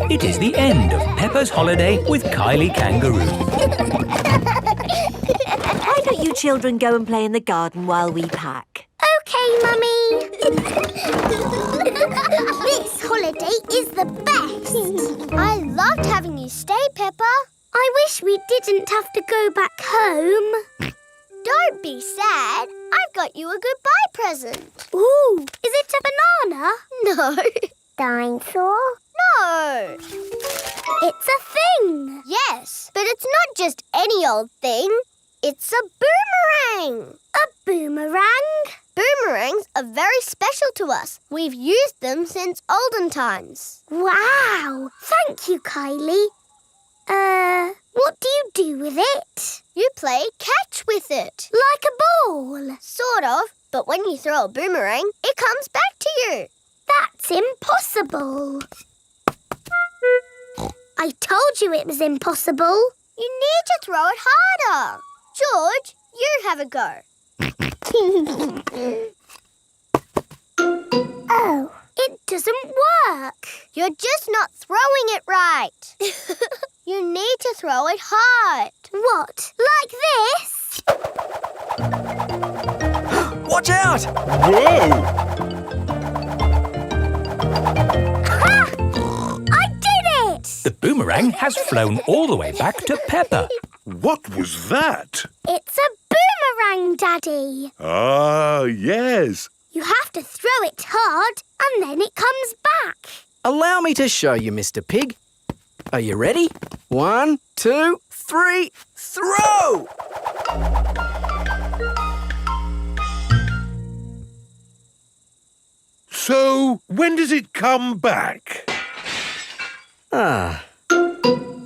It is the end of Peppa's holiday with Kylie Kangaroo. Why don't you children go and play in the garden while we pack? OK, Mummy. This holiday is the best. I loved having you stay, Peppa. I wish we didn't have to go back home. Don't be sad. I've got you a goodbye present. Ooh, is it a banana? No. Dinosaur? No. It's a thing. Yes, but it's not just any old thing. It's a boomerang. A boomerang? Boomerangs are very special to us. We've used them since olden times. Wow! Thank you, Kylie. What do you do with it? You play catch with it. Like a ball? Sort of, but when you throw a boomerang, it comes back to you. That's impossible. I told you it was impossible. You need to throw it harder. George, you have a go. Oh, it doesn't work. You're just not throwing it right. You need to throw it hard. What, like this? Watch out! Whoa! Ha! I did it! The boomerang has flown all the way back to Peppa. What was that? It's a boomerang, Daddy. Ah, yes. You have to throw it hard and then it comes back. Allow me to show you, Mr. Pig. Are you ready? 1, 2, 3, throw! So, when does it come back? Ah.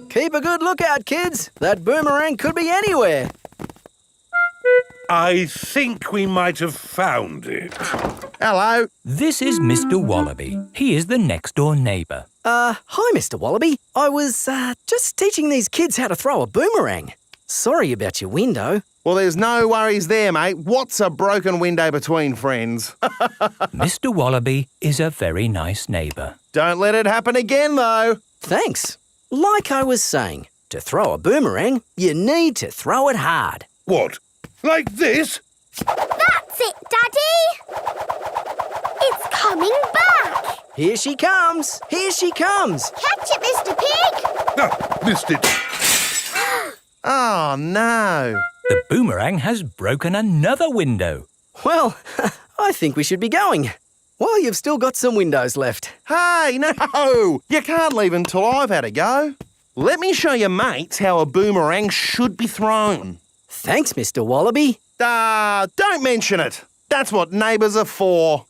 Keep a good lookout, kids. That boomerang could be anywhere. I think we might have found it. Hello. This is Mr. Wallaby. He is the next-door neighbour. Hi, Mr. Wallaby. I was, just teaching these kids how to throw a boomerang. Sorry about your window. Well, there's no worries there, mate. What's a broken window between friends? Mr. Wallaby is a very nice neighbour. Don't let it happen again, though. Thanks. Like I was saying, to throw a boomerang, you need to throw it hard. What? Like this? That's it, Daddy. It's coming back. Here she comes. Here she comes. Catch it, Mr. Pig. Ah, missed it. Oh, no. The boomerang has broken another window. Well, I think we should be going. Well, you've still got some windows left. Hey, no. You can't leave until I've had a go. Let me show your mates how a boomerang should be thrown. Thanks, Mr. Wallaby. Don't mention it. That's what neighbours are for.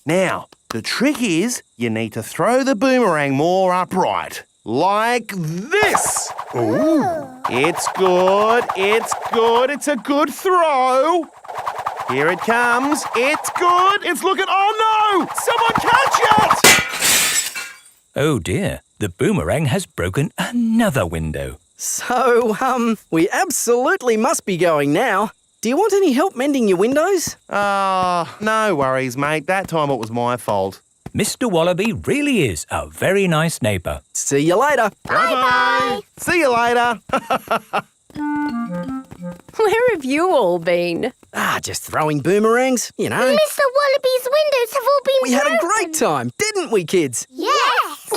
Now, the trick is you need to throw the boomerang more upright. Like this. Ooh. It's good. It's good. It's a good throw. Here it comes. It's good. It's looking... Oh, no! Someone catch it! Oh dear, the boomerang has broken another window. So, we absolutely must be going now. Do you want any help mending your windows? No worries, mate. That time it was my fault. Mr. Wallaby really is a very nice neighbour. See you later. Bye-bye. See you later. Where have you all been? Just throwing boomerangs, you know. Mr. Wallaby's windows have all been We had a broken. great time, didn't we, kids? Yes.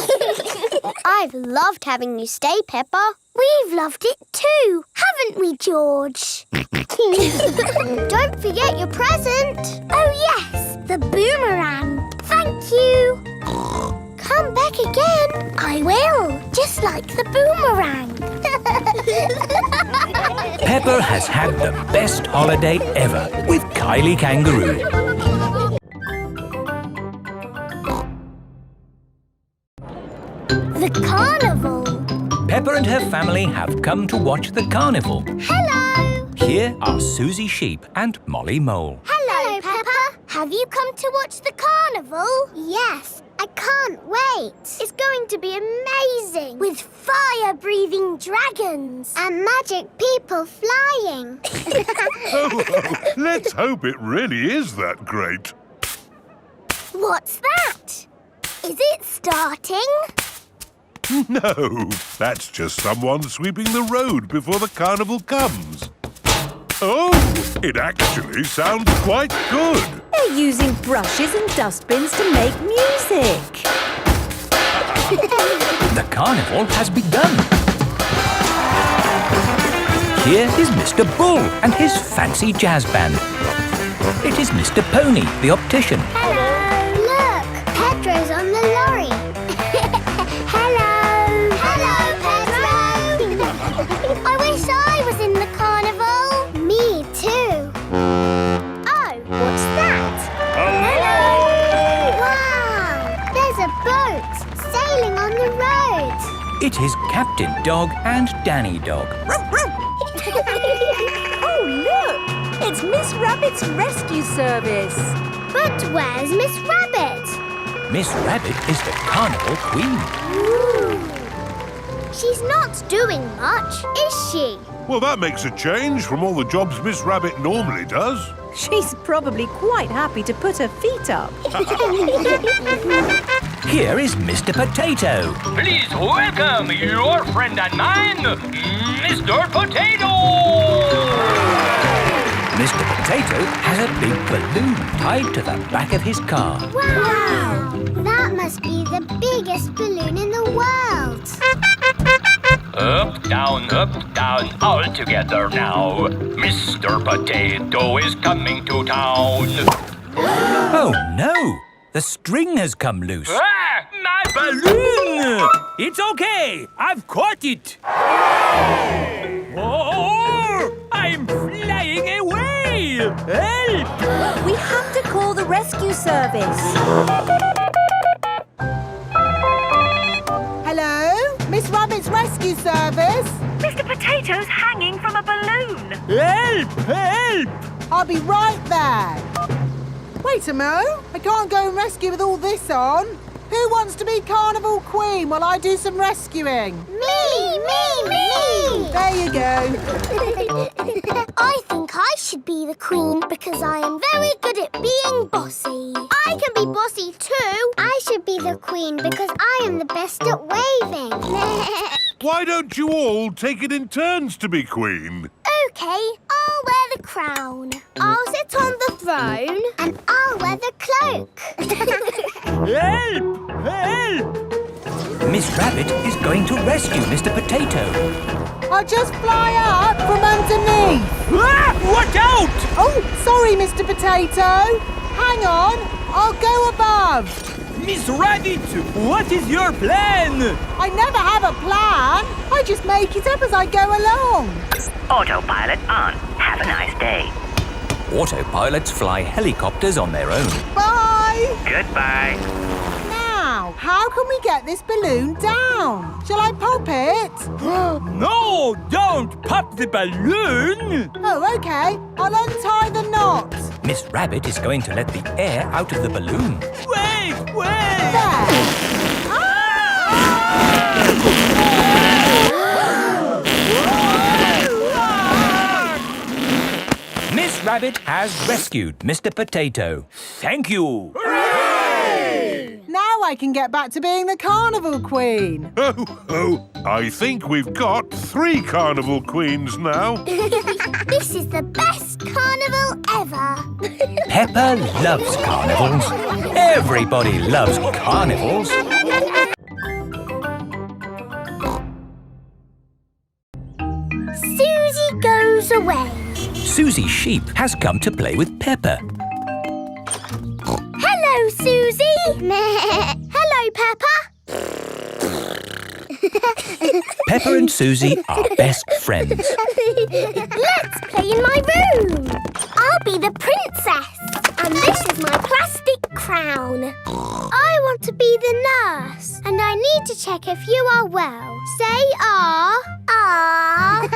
I've loved having you stay, Peppa. We've loved it too, haven't we, George? Don't forget your present. Oh, yes, the boomerang. Thank you. Come back again. I will, just like the boomerang. Peppa has had the best holiday ever with Kylie Kangaroo. The carnival. Peppa and her family have come to watch the carnival. Hello. Here are Susie Sheep and Molly Mole. Hello, Peppa. Have you come to watch the carnival? Yes. I can't wait. It's going to be amazing. With fire-breathing dragons. And magic people flying. Let's hope it really is that great. What's that? Is it starting? No, that's just someone sweeping the road before the carnival comes. Oh, it actually sounds quite good. They're using brushes and dustbins to make music. The carnival has begun. Here is Mr. Bull and his fancy jazz band. It is Mr. Pony, the optician. Hello! Look! Pedro's on the lorry. Hello! Hello, Pedro! I wish I was in the carnival. Me too. Oh, what's that? Hello! Wow! There's a boat sailing on the road. It is Captain Dog and Danny Dog. Oh, look! It's Miss Rabbit's rescue service. But where's Miss Rabbit? Miss Rabbit is the carnival queen. Ooh. She's not doing much, is she? Well, that makes a change from all the jobs Miss Rabbit normally does. She's probably quite happy to put her feet up. Here is Mr. Potato. Please welcome your friend and mine, Mr. Potato! Mr. Potato has a big balloon tied to the back of his car. Wow! That must be the biggest balloon in the world. Up, down, all together now. Mr. Potato is coming to town. Oh no! The string has come loose. Ah, my Balloon! It's okay! I've caught it! Oh! I'm flying away! Help! We have to call the rescue service. Hello? Miss Rabbit's rescue service? Mr. Potato's hanging from a balloon. Help! Help! I'll be right there. Wait a mo. I can't go and rescue with all this on. Who wants to be Carnival Queen while I do some rescuing? Me! There you go. I think I should be the queen because I am very good at being bossy. I can be bossy too. I should be the queen because I am the best at waving. Why don't you all take it in turns to be queen? Okay, I'll wear the crown. I'll sit on the throne and I'll wear the cloak. Help! Help! Miss Rabbit is going to rescue Mr. Potato. I'll just fly up from underneath. Ah! Watch out! Oh, sorry, Mr. Potato. Hang on. I'll go above. Miss Rabbit, what is your plan? I never have a plan. I just make it up as I go along. Autopilot on. Have a nice day. Autopilots fly helicopters on their own. Bye. Goodbye. Now, how can we get this balloon down? Shall I pop it? No, don't pop the balloon! Oh, okay. I'll untie the knot. Miss Rabbit is going to let the air out of the balloon. Wait! There. Miss Rabbit has rescued Mr. Potato. Thank you! Now I can get back to being the Carnival Queen. Oh, I think we've got 3 carnival queens now. This is the best carnival ever. Peppa loves carnivals. Everybody loves carnivals. Susie goes away. Susie Sheep has come to play with Peppa. Hello, Susie. Hello, Peppa. Peppa and Susie are best friends. Let's play in my room. I'll be the princess. And this is my plastic crown. I want to be the nurse. And I need to check if you are well. Say ah. Ah.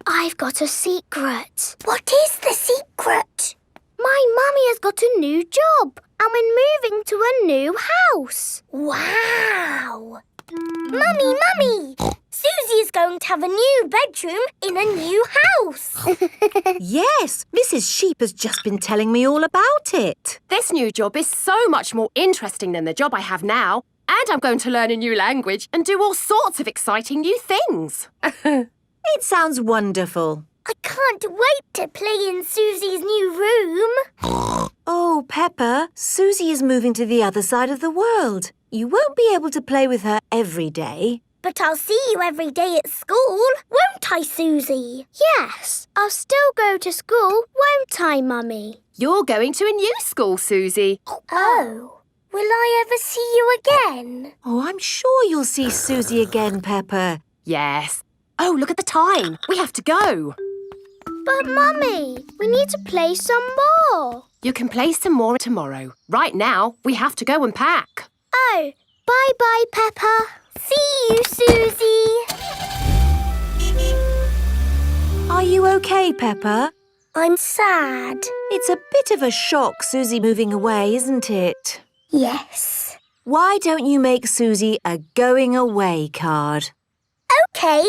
I've got a secret. What is the secret? My mummy has got a new job. And we're moving to a new house. Wow. Mummy! Susie is going to have a new bedroom in a new house. Yes, Mrs. Sheep has just been telling me all about it. This new job is so much more interesting than the job I have now. And I'm going to learn a new language and do all sorts of exciting new things. It sounds wonderful. I can't wait to play in Susie's new room. Oh, Peppa, Susie is moving to the other side of the world. You won't be able to play with her every day. But I'll see you every day at school, won't I, Susie? Yes, I'll still go to school, won't I, Mummy? You're going to a new school, Susie. Oh, will I ever see you again? Oh, I'm sure you'll see Susie again, Peppa. Yes. Oh, look at the time. We have to go. But, Mummy, we need to play some more. You can play some more tomorrow. Right now, we have to go and pack. Oh, bye-bye, Peppa. See you, Susie. Are you okay, Peppa? I'm sad. It's a bit of a shock, Susie moving away, isn't it? Yes. Why don't you make Susie a going away card? OK.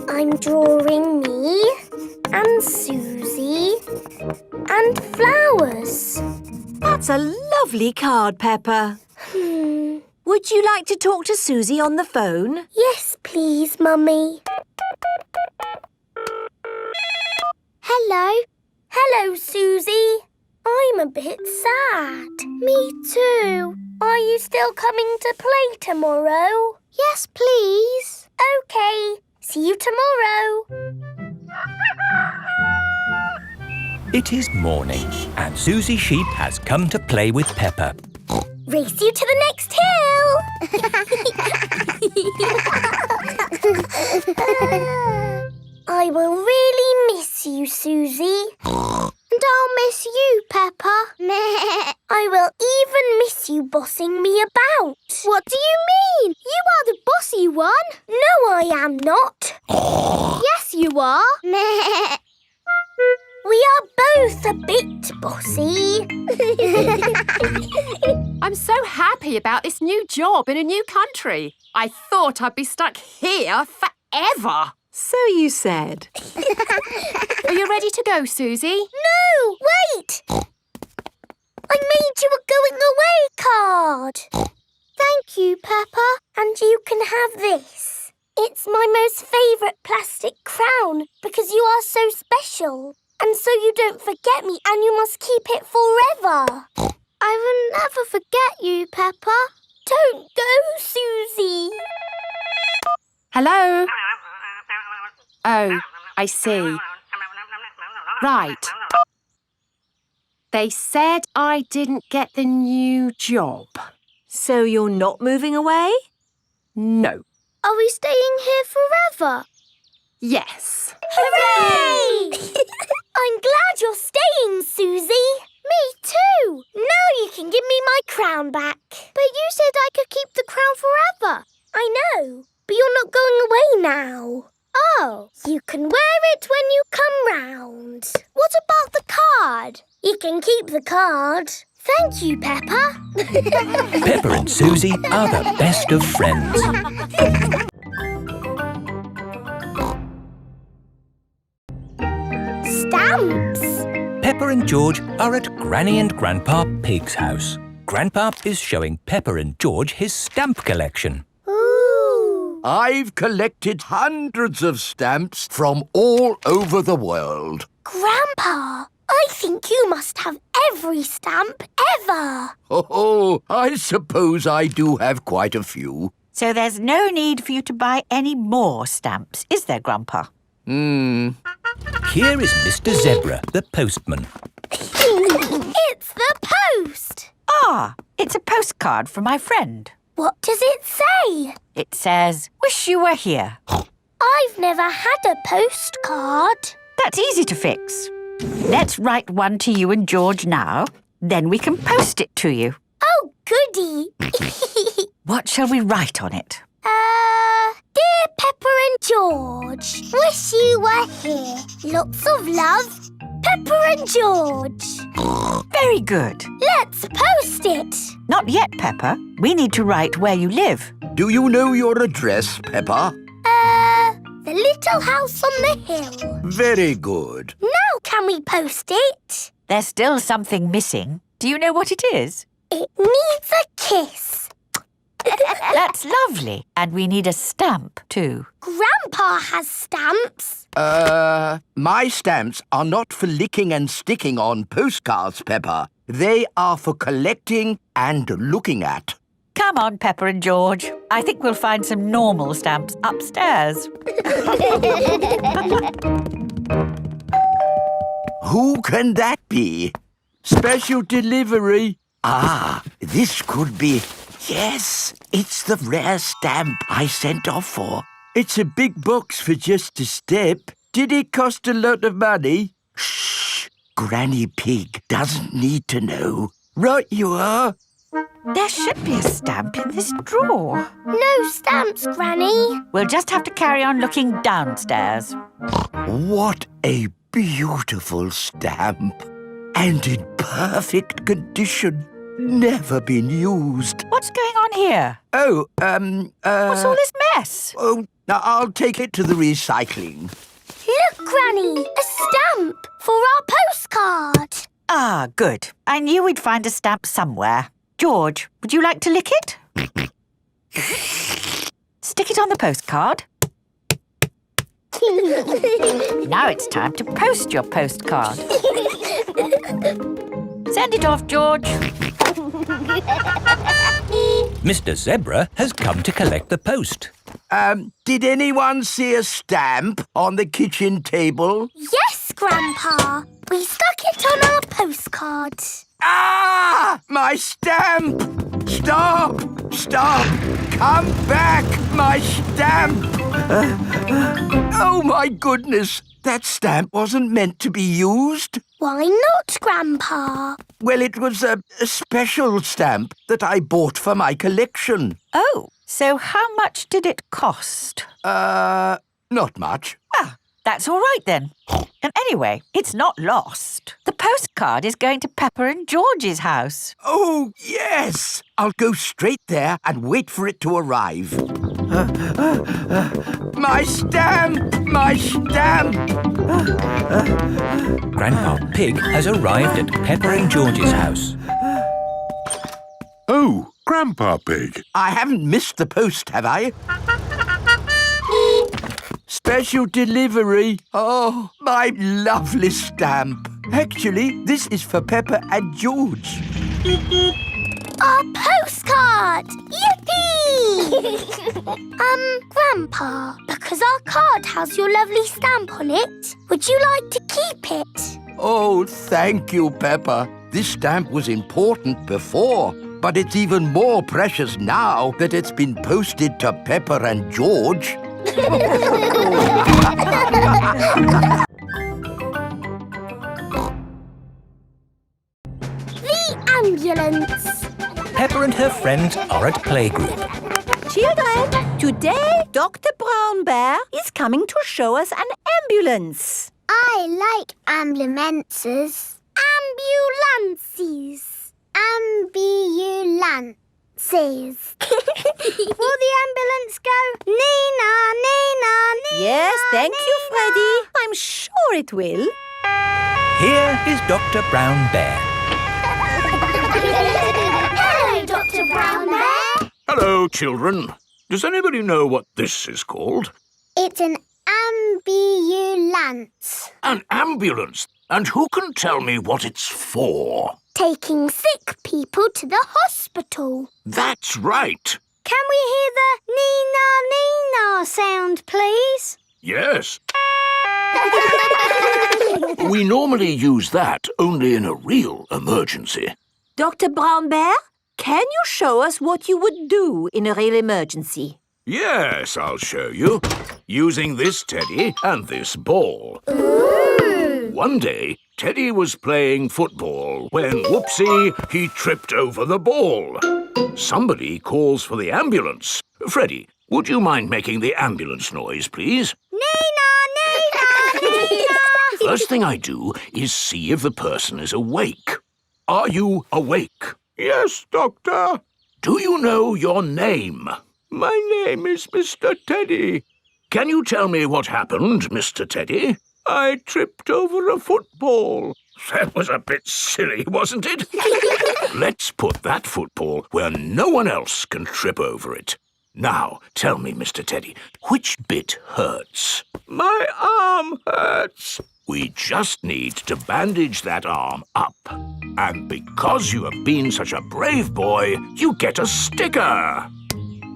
I'm drawing me and Susie and flowers. That's a lovely card, Peppa. Would you like to talk to Susie on the phone? Yes, please, Mummy. Hello. Hello, Susie. I'm a bit sad. Me too. Are you still coming to play tomorrow? Yes, please. OK. See you tomorrow. It is morning, and Susie Sheep has come to play with Peppa. Race you to the next hill. I will really miss you, Susie. And I'll miss you, Peppa. I will even miss you bossing me about. What do you mean? You are the bossy one. No, I am not. Yes, you are. We are both a bit bossy. I'm so happy about this new job in a new country. I thought I'd be stuck here forever. So you said. Are you ready to go, Susie? No, wait! I made you a going away card. Thank you, Peppa, and you can have this. It's my most favourite plastic crown because you are so special. And so you don't forget me and you must keep it forever. I will never forget you, Peppa. Don't go, Susie. Hello? Oh, I see. Right. They said I didn't get the new job. So you're not moving away? No. Are we staying here forever? Yes. Hooray! I'm glad you're staying, Susie. Me too. Now you can give me my crown back. But you said I could keep the crown forever. I know, but you're not going away now. Oh, you can wear it when you come round. What about the card? You can keep the card. Thank you, Peppa. Peppa and Susie are the best of friends. Stamps. Peppa and George are at Granny and Grandpa Pig's house. Grandpa is showing Peppa and George his stamp collection. Ooh. I've collected hundreds of stamps from all over the world. Grandpa, I think you must have every stamp ever. Oh, I suppose I do have quite a few. So there's no need for you to buy any more stamps, is there, Grandpa? Here is Mr. Zebra, the postman. It's the post. Ah, it's a postcard from my friend. What does it say? It says, "Wish you were here." I've never had a postcard. That's easy to fix. Let's write one to you and George now. Then we can post it to you. Oh, goody. What shall we write on it? Dear Peppa and George, wish you were here. Lots of love, Peppa and George. Very good. Let's post it. Not yet, Peppa. We need to write where you live. Do you know your address, Peppa? The little house on the hill. Very good. Now can we post it? There's still something missing. Do you know what it is? It needs a kiss. That's lovely. And we need a stamp too. Grandpa has stamps. My stamps are not for licking and sticking on postcards, Peppa. They are for collecting and looking at. Come on, Peppa and George. I think we'll find some normal stamps upstairs. Who can that be? Special delivery. Ah, this could be... Yes, it's the rare stamp I sent off for. It's a big box for just a step. Did it cost a lot of money? Shh! Granny Pig doesn't need to know. Right you are. There should be a stamp in this drawer. No stamps, Granny. We'll just have to carry on looking downstairs. What a beautiful stamp. And in perfect condition. Never been used. What's going on here? Oh, What's all this mess? Oh, now I'll take it to the recycling. Look, Granny, a stamp for our postcard. Ah, good. I knew we'd find a stamp somewhere. George, would you like to lick it? Stick it on the postcard. Now it's time to post your postcard. Send it off, George. Mr. Zebra has come to collect the post. Did anyone see a stamp on the kitchen table? Yes, Grandpa. We stuck it on our postcard. Ah! My stamp! Stop! Stop! Come back! My stamp! Oh, my goodness! That stamp wasn't meant to be used. Why not, Grandpa? Well, it was a special stamp that I bought for my collection. Oh, so how much did it cost? Not much. Ah, that's all right then. And anyway, it's not lost. The postcard is going to Peppa and George's house. Oh, yes! I'll go straight there and wait for it to arrive. My stamp! My stamp! Grandpa Pig has arrived at Peppa and George's house. Oh, Grandpa Pig. I haven't missed the post, have I? Special delivery. Oh, my lovely stamp. Actually, this is for Peppa and George. Our postcard! Yippee! Grandpa, because our card has your lovely stamp on it, would you like to keep it? Oh, thank you, Peppa. This stamp was important before, but it's even more precious now that it's been posted to Peppa and George. The ambulance. Peppa and her friends are at playgroup. Children, today Dr. Brown Bear is coming to show us an ambulance. I like ambulances. Ambulances. Ambulances. Will the ambulance go Nina, Nina, Nina? Yes, thank Nina. you, Freddy. I'm sure it will. Here is Dr. Brown Bear. Hello, Dr. Brown Bear. Hello, children. Does anybody know what this is called? It's an ambulance. An ambulance. And who can tell me what it's for? Taking sick people to the hospital. That's right. Can we hear the Nina, Nina sound, please? Yes. We normally use that only in a real emergency. Dr. Brown Bear, can you show us what you would do in a real emergency? Yes, I'll show you. Using this teddy and this ball. Ooh. One day, Teddy was playing football when, whoopsie, he tripped over the ball. Somebody calls for the ambulance. Freddie, would you mind making the ambulance noise, please? Nina, Nina, Nina. First thing I do is see if the person is awake. Are you awake? Yes, Doctor. Do you know your name? My name is Mr. Teddy. Can you tell me what happened, Mr. Teddy? I tripped over a football. That was a bit silly, wasn't it? Let's put that football where no one else can trip over it. Now, tell me, Mr. Teddy, which bit hurts? My arm hurts. We just need to bandage that arm up. And because you have been such a brave boy, you get a sticker.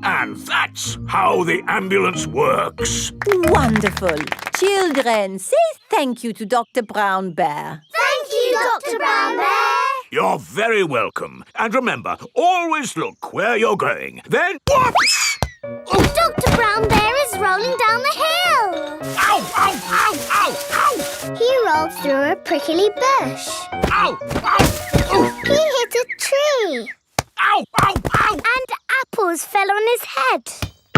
And that's how the ambulance works. Wonderful. Children, say thank you to Dr. Brown Bear. Thank you, Dr. Brown Bear. You're very welcome. And remember, always look where you're going. Then, whoops! Dr. Brown Bear is rolling down the hill. Ow, ow, ow, ow, ow! He rolled through a prickly bush. Ow, ow! He hit a tree. Ow, ow, ow! And apples fell on his head.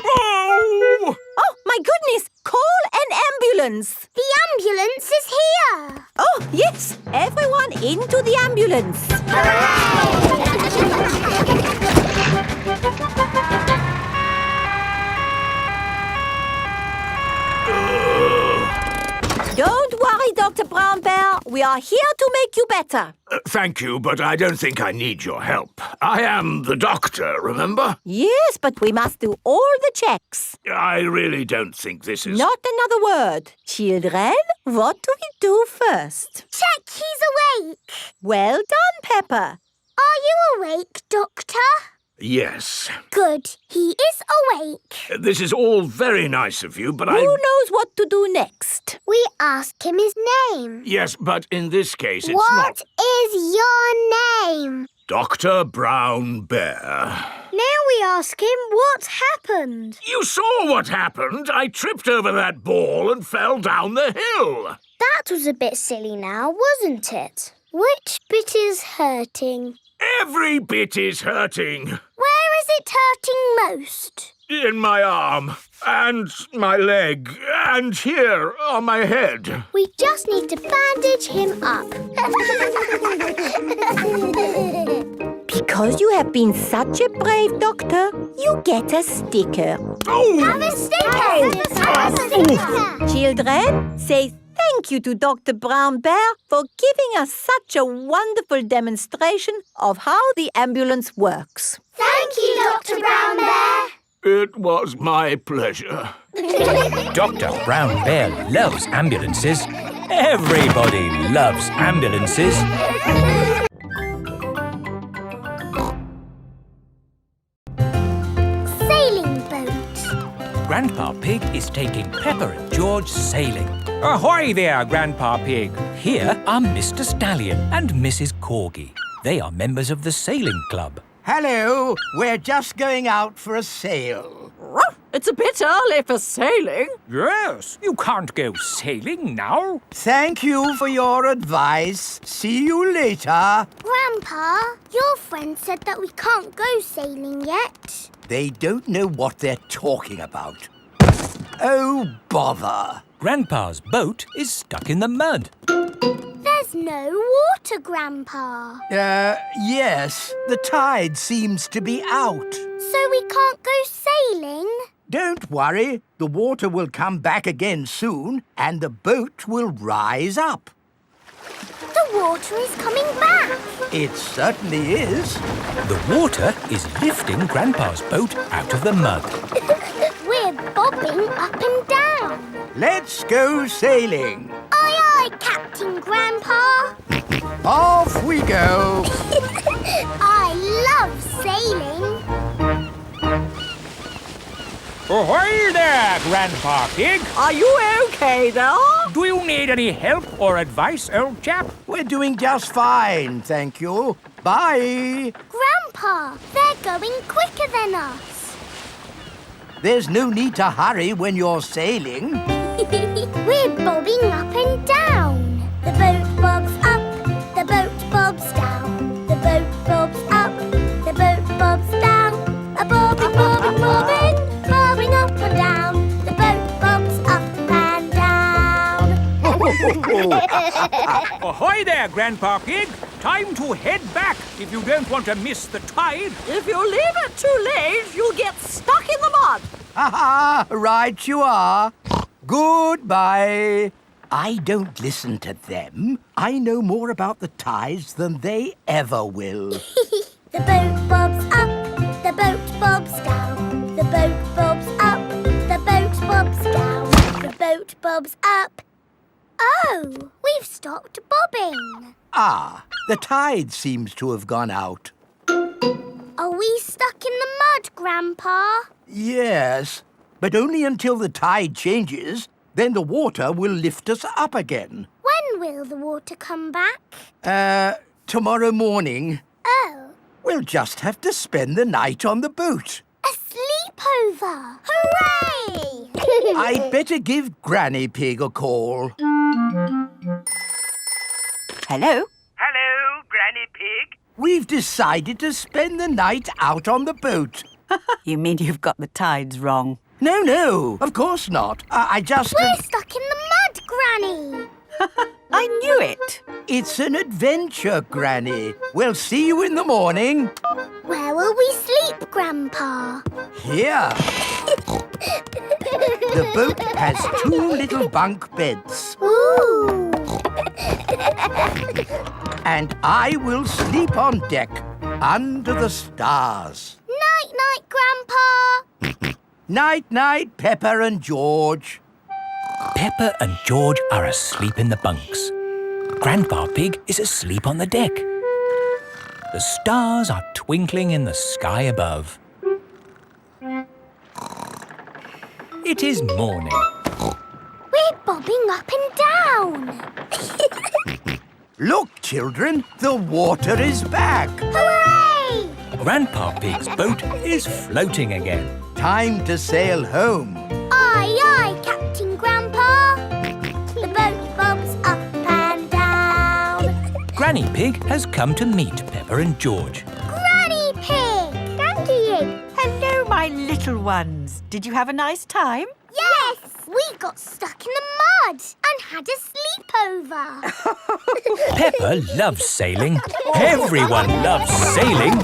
Oh! Oh, my goodness! Call an ambulance! The ambulance is here! Oh, yes! Everyone into the ambulance! Don't worry, Dr. Brown Bear. We are here to make you better. Thank you, but I don't think I need your help. I am the doctor, remember? Yes, but we must do all the checks. I really don't think this is... Not another word. Children, what do we do first? Check he's awake. Well done, Peppa. Are you awake, Doctor? Yes. Good. He is awake. This is all very nice of you, but Who knows what to do next? We ask him his name. Yes, but in this case it's What is your name? Dr. Brown Bear. Now we ask him what happened. You saw what happened. I tripped over that ball and fell down the hill. That was a bit silly now, wasn't it? Which bit is hurting? Every bit is hurting. Where is it hurting most? In my arm, and my leg, and here on my head. We just need to bandage him up. Because you have been such a brave doctor, you get a sticker. Oh! Have a sticker! Have a sticker! Children, say thank you to Dr. Brown Bear for giving us such a wonderful demonstration of how the ambulance works. Thank you, Dr. Brown Bear. It was my pleasure. Dr. Brown Bear loves ambulances. Everybody loves ambulances. Sailing boat. Grandpa Pig is taking Peppa and George sailing. Ahoy there, Grandpa Pig. Here are Mr. Stallion and Mrs. Corgi. They are members of the sailing club. Hello, we're just going out for a sail. It's a bit early for sailing. Yes, you can't go sailing now. Thank you for your advice. See you later. Grandpa, your friend said that we can't go sailing yet. They don't know what they're talking about. Oh, bother. Grandpa's boat is stuck in the mud. There's no water, Grandpa. Yes. The tide seems to be out. So we can't go sailing? Don't worry. The water will come back again soon, and the boat will rise up. The water is coming back. It certainly is. The water is lifting Grandpa's boat out of the mud. We're bobbing up and down. Let's go sailing. Aye, aye, Captain Grandpa. Off we go. I love sailing. Ahoy there, Grandpa Pig. Are you okay there? Do you need any help or advice, old chap? We're doing just fine, thank you. Bye. Grandpa, they're going quicker than us. There's no need to hurry when you're sailing. We're bobbing up and down. The boat bobs up, the boat bobs down. The boat bobs up, the boat bobs down. A bobbing, bobbing, bobbing, bobbing up and down. The boat bobs up and down. Ahoy there, Grandpa Pig. Time to head back if you don't want to miss the tide. If you leave it too late, you'll get stuck in the mud. Ha-ha! Right you are. Goodbye. I don't listen to them. I know more about the tides than they ever will. The boat bobs up, the boat bobs down. The boat bobs up, the boat bobs down. The boat bobs up. Oh, we've stopped bobbing. Ah, the tide seems to have gone out. Are we stuck in the mud, Grandpa? Yes, but only until the tide changes. Then the water will lift us up again. When will the water come back? Tomorrow morning. Oh. We'll just have to spend the night on the boat. A sleepover! Hooray! I'd better give Granny Pig a call. Hello? Hello, Granny Pig. We've decided to spend the night out on the boat. You mean you've got the tides wrong? No, of course not. I just... We're stuck in the mud, Granny. I knew it. It's an adventure, Granny. We'll see you in the morning. Where will we sleep, Grandpa? Here. The boat has 2 little bunk beds. Ooh. And I will sleep on deck, under the stars. Night-night, Grandpa. Night-night, Peppa and George. Peppa and George are asleep in the bunks. Grandpa Pig is asleep on the deck. The stars are twinkling in the sky above. It is morning. We're bobbing up and down. Look, children, the water is back. Hooray! Grandpa Pig's boat is floating again. Time to sail home. Aye, aye, Captain Grandpa. The boat bobs up and down. Granny Pig has come to meet Peppa and George. Granny Pig! Granny! Hello, my little ones. Did you have a nice time? Yes! We got stuck in the mud and had a sleepover. Peppa loves sailing. Everyone loves sailing.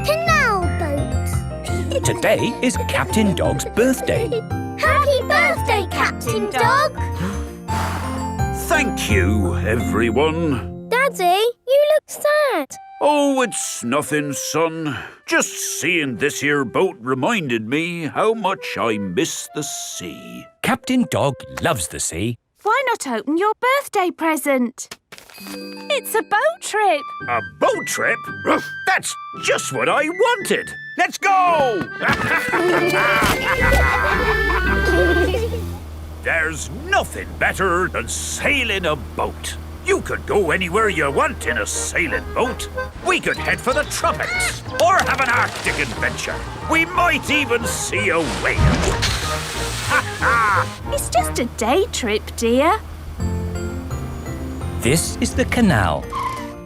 Canal boat. Today is Captain Dog's birthday. Happy birthday, Captain Dog. Thank you, everyone. Daddy, you look sad. Oh, it's nothing, son. Just seeing this here boat reminded me how much I miss the sea. Captain Dog loves the sea. Why not open your birthday present? It's a boat trip. A boat trip? That's just what I wanted. Let's go! There's nothing better than sailing a boat. You could go anywhere you want in a sailing boat. We could head for the tropics or have an Arctic adventure. We might even see a whale. It's just a day trip, dear. This is the canal.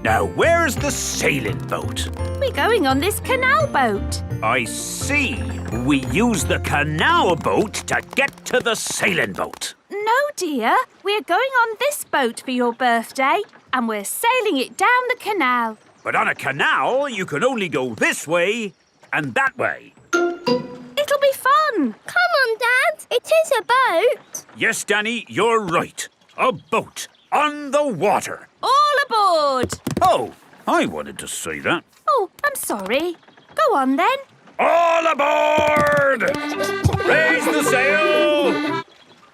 Now, where's the sailing boat? We're going on this canal boat. I see. We use the canal boat to get to the sailing boat. No, dear. We're going on this boat for your birthday, and we're sailing it down the canal. But on a canal, you can only go this way and that way. It'll be fun. Come on, Dad. It is a boat. Yes, Danny, you're right. A boat on the water. All aboard. Oh, I wanted to say that. Oh, I'm sorry. Go on, then. All aboard! Raise the sail!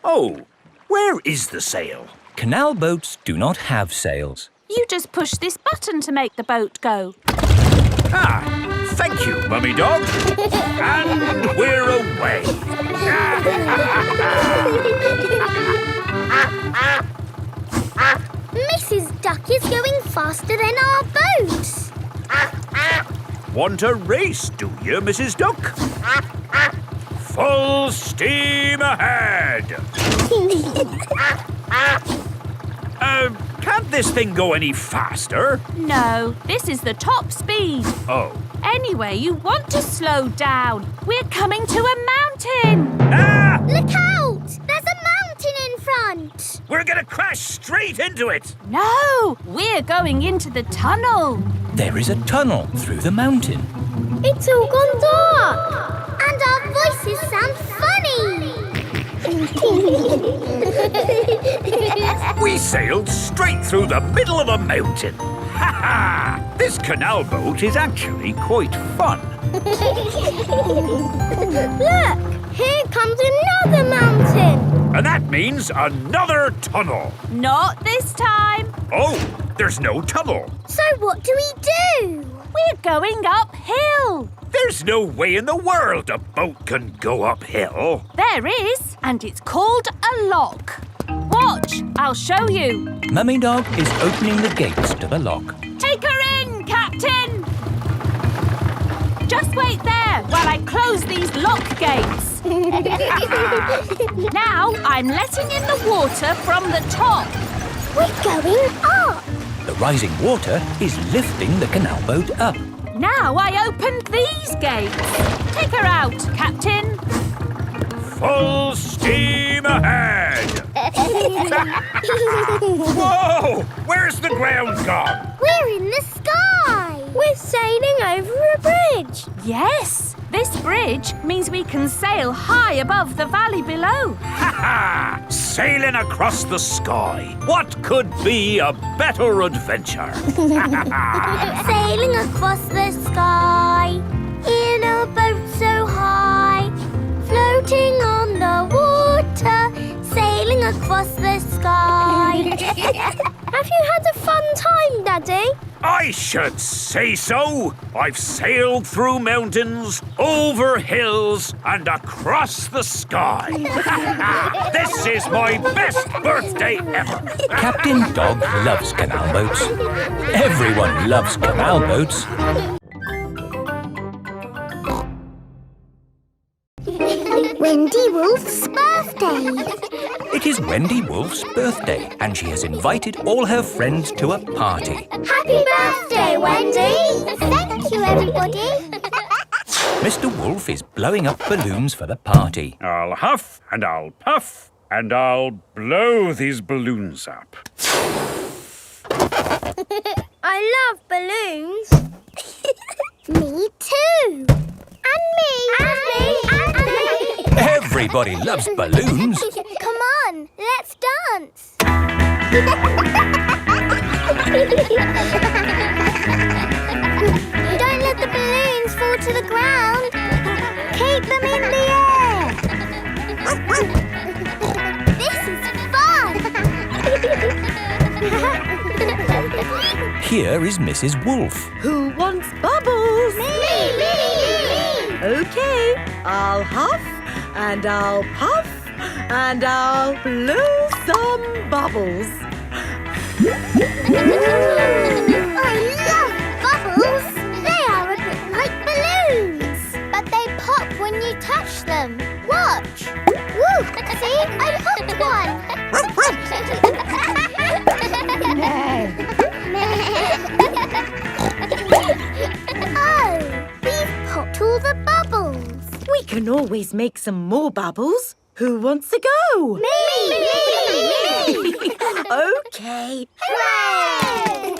Oh, where is the sail? Canal boats do not have sails. You just push this button to make the boat go. Ah, thank you, Mummy Dog. And we're away. Mrs. Duck is going faster than our boat. Want a race, do you, Mrs. Duck? Full steam ahead! Can't this thing go any faster? No, this is the top speed. Oh. Anyway, you want to slow down. We're coming to a mountain. Ah! Look out! There's a mountain in front. We're going to crash straight into it. No, we're going into the tunnel. There is a tunnel through the mountain. It's all gone dark. And our voices sound funny. We sailed straight through the middle of a mountain. Ha ha! This canal boat is actually quite fun. Look, here comes another mountain. And that means another tunnel. Not this time. Oh, there's no tunnel. So what do we do? We're going uphill. There's no way in the world a boat can go uphill. There is, and it's called a lock. Watch, I'll show you. Mummy Dog is opening the gates to the lock. Take her in, Captain. Just wait there while I close these lock gates. Now I'm letting in the water from the top. We're going up. The rising water is lifting the canal boat up. Now I opened these gates. Take her out, Captain. Full steam ahead! Whoa! Where's the ground gone? We're in the sky. We're sailing over a bridge. Yes, this bridge means we can sail high above the valley below. Ha ha! Sailing across the sky. What could be a better adventure? Sailing across the sky in a boat so high, floating on the water, sailing across the sky. Have you had a fun time, Daddy? I should say so. I've sailed through mountains, over hills, and across the sky. This is my best birthday ever. Captain Dog loves canal boats. Everyone loves canal boats. Wendy Wolf's birthday. It is Wendy Wolf's birthday, and she has invited all her friends to a party. Happy birthday, Wendy. Thank you, everybody. Mr. Wolf is blowing up balloons for the party. I'll huff and I'll puff and I'll blow these balloons up. I love balloons. Me too. And me. And me. And me. Everybody loves balloons. Come on, let's dance. Don't let the balloons fall to the ground. Keep them in the air. This is fun. Here is Mrs. Wolf. Who wants bubbles? Me. OK, I'll huff and I'll puff and I'll blow some bubbles. I love bubbles. They are a bit like balloons, but they pop when you touch them. Watch. Woo! See, I popped one. Oh, we've popped all the bubbles. We can always make some more bubbles. Who wants to go? Me! OK. Hooray!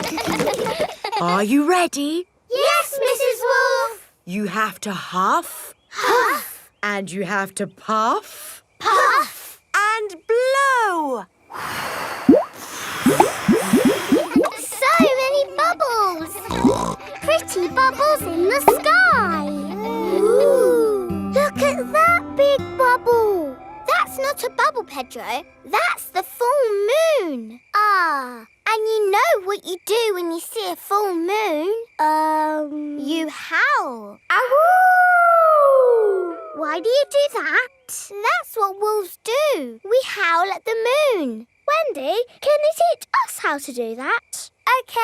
Are you ready? Yes, Mrs. Wolf. You have to huff. Huff. And you have to puff. Puff. And blow. So many bubbles. Pretty bubbles in the sky. Ooh. Look at that big bubble. That's not a bubble, Pedro. That's the full moon. Ah, and you know what you do when you see a full moon? You howl. Ow! Why do you do that? That's what wolves do. We howl at the moon. Wendy, can you teach us how to do that? OK.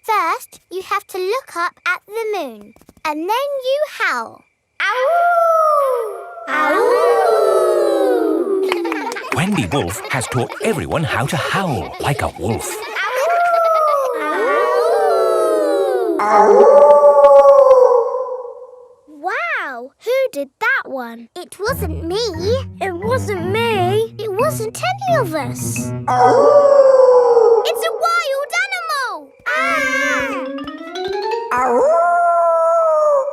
First, you have to look up at the moon. And then you howl. Ow! Ow! Wendy Wolf has taught everyone how to howl like a wolf. Wow! Who did that that one. It wasn't me. It wasn't me. It wasn't any of us. It's a wild animal!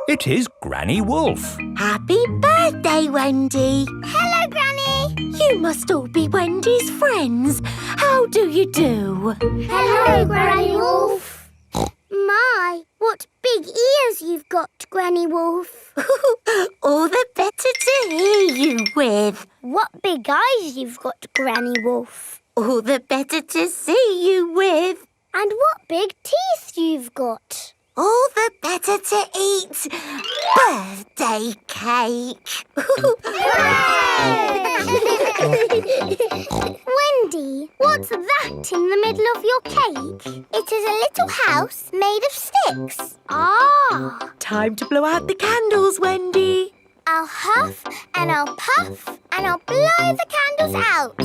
It is Granny Wolf. Happy birthday, Wendy. Hello, Granny. You must all be Wendy's friends. How do you do? Hello, Granny Wolf. My, what big ears you've got, Granny Wolf. All the better to hear you with. What big eyes you've got, Granny Wolf. All the better to see you with. And what big teeth you've got. All the better to eat birthday cake. Wendy, what's that in the middle of your cake? It is a little house made of sticks. Ah! Time to blow out the candles, Wendy. I'll huff and I'll puff and I'll blow the candles out.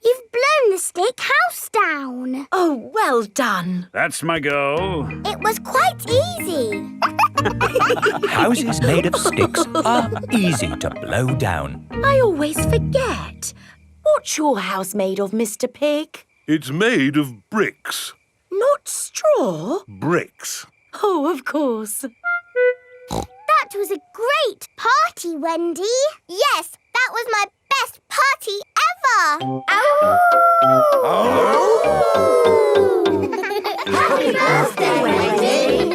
You've blown the stick house down. Oh, well done. That's my goal. It was quite easy. Houses made of sticks are easy to blow down. I always forget. What's your house made of, Mr. Pig? It's made of bricks. Not straw? Bricks. Oh, of course. That was a great party, Wendy. Yes, that was my best party ever. Happy birthday, Wendy.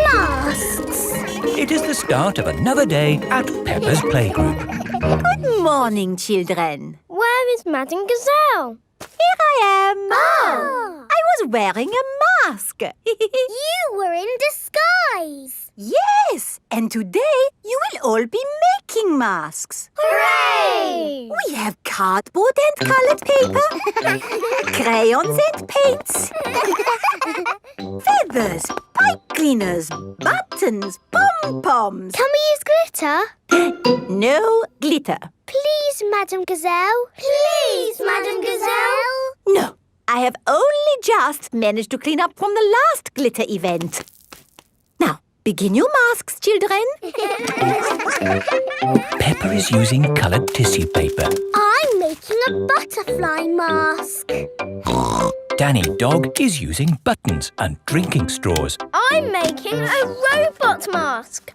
Masks. It is the start of another day at Peppa's playgroup. Good morning, children. Where is Madame Gazelle? Here I am. Oh. I was wearing a mask. You were in disguise. Yes, and today you will all be making masks. Hooray! We have cardboard and coloured paper, crayons and paints, feathers, pipe cleaners, buttons, pom-poms. Can we use glitter? No glitter. Please, Madame Gazelle. Please, Madame Gazelle. No, I have only just managed to clean up from the last glitter event. Now, begin your masks, children. Peppa is using coloured tissue paper. I'm making a butterfly mask. Danny Dog is using buttons and drinking straws. I'm making a robot mask.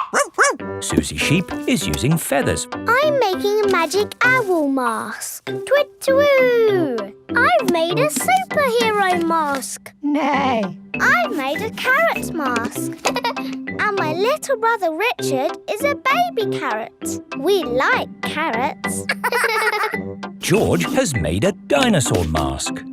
Susie Sheep is using feathers. I'm making a magic owl mask. Twit-twoo! I've made a superhero mask. Nay. I've made a carrot mask. And my little brother Richard is a baby carrot. We like carrots. George has made a dinosaur mask.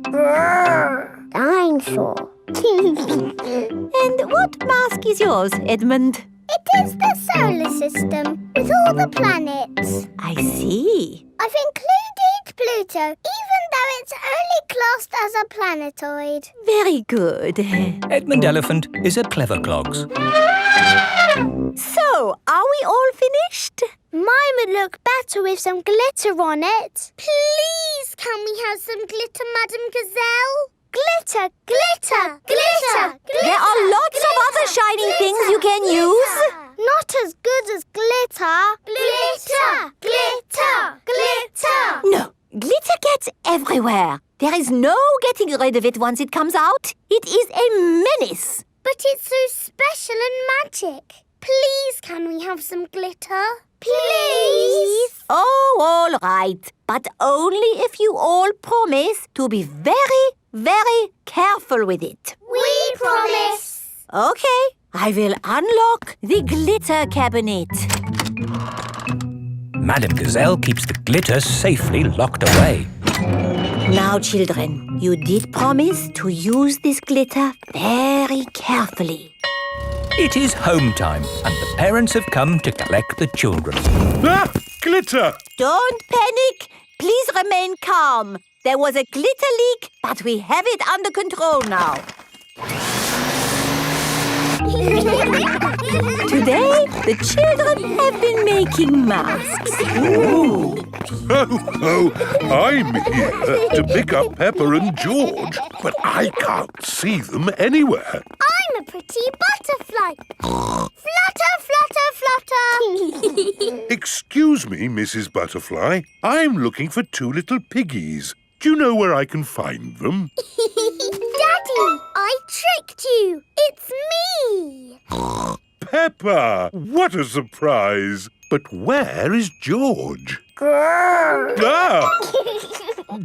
Dinosaur. And what mask is yours, Edmund? It is the solar system with all the planets. I see. I've included Pluto, even though it's only classed as a planetoid. Very good. Edmund Elephant is a clever clogs. So, are we all finished? Mine would look better with some glitter on it. Please, can we have some glitter, Madame Gazelle? Glitter, glitter, glitter, glitter. There are lots of other shiny things you can use. Not as good as glitter. Glitter, glitter, glitter. No, glitter gets everywhere. There is no getting rid of it once it comes out. It is a menace. But it's so special and magic. Please, can we have some glitter? Please. Oh, all right. But only if you all promise to be very, very careful with it. We promise. Okay, I will unlock the glitter cabinet. Madame Gazelle keeps the glitter safely locked away. Now, children, you did promise to use this glitter very carefully. It is home time and the parents have come to collect the children. Ah! Glitter! Don't panic. Please remain calm. There was a glitter leak, but we have it under control now. Today, the children have been making masks. Oh, I'm here to pick up Peppa and George, but I can't see them anywhere. I'm a pretty butterfly. Flutter, flutter, flutter. Excuse me, Mrs. Butterfly. I'm looking for two little piggies. Do you know where I can find them? Daddy, I tricked you. It's me. Peppa! What a surprise! But where is George? Ah!